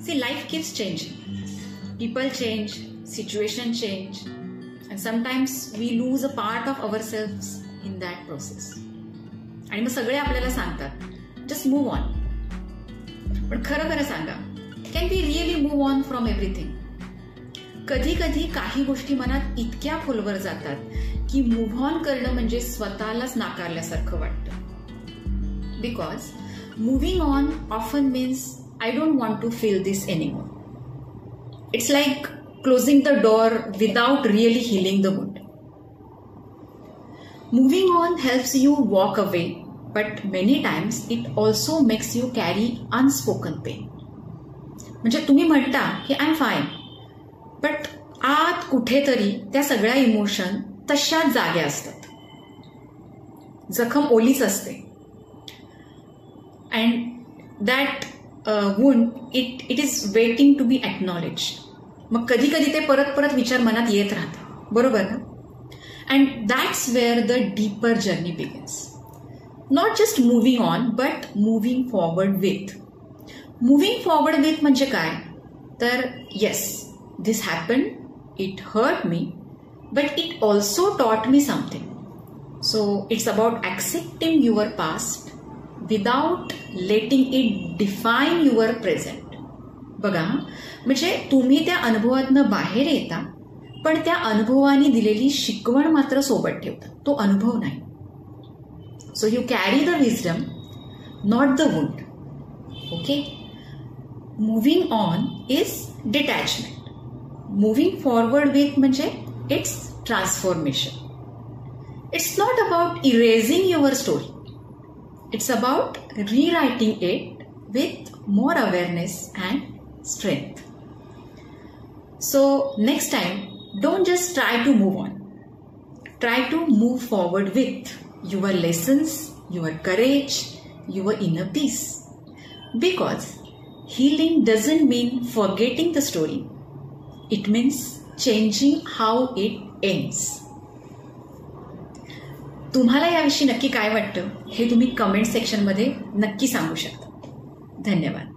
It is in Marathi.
See, life keeps changing. People change, situation change, and sometimes we lose a part of ourselves in that process. आणि मग सगळे आपल्याला सांगतात जस्ट मूव्ह ऑन. पण खरं खरं सांगा, can we really move on from everything? कधी कधी काही गोष्टी मनात इतक्या खोलवर जातात की मूव्ह ऑन करणं म्हणजे स्वतःलाच नाकारल्यासारखं वाटतं. Because moving on often means I don't want to feel this anymore. It's like closing the door without really healing the wound. Moving on helps you walk away, but many times it also makes you carry unspoken pain. म्हणजे तुम्ही म्हणता की आय एम फाईन, बट आत कुठेतरी त्या सगळ्या इमोशन तशाच जाग्या असतात. जखम ओलीच असते. And that wound it is waiting to be acknowledged. मग कधी कधी ते परत परत विचार मनात येत राहतात, बरोबर ना? And that's where the deeper journey begins. Not just moving on but moving forward with. Moving forward with म्हणजे काय? तर yes, this happen, it hurt me, but it also taught me something. So it's about accepting your past without letting it define your present. बघा, म्हणजे तुम्ही त्या अनुभवातनं बाहेर येता, पण त्या अनुभवाने दिलेली शिकवण मात्र सोबत ठेवता, तो अनुभव नाही. So you carry the wisdom, not the wound. Okay. Moving on is detachment. Moving forward with म्हणजे it's transformation. It's not about erasing your story. It's about rewriting it with more awareness and strength. So next time, don't just try to move on. Try to move forward with your lessons, your courage, your inner peace. Because healing doesn't mean forgetting the story. It means changing how it ends. तुम्हाला याविषयी नक्की काय वाटतं हे तुम्ही कमेंट सेक्शनमध्ये नक्की सांगू शकता. धन्यवाद.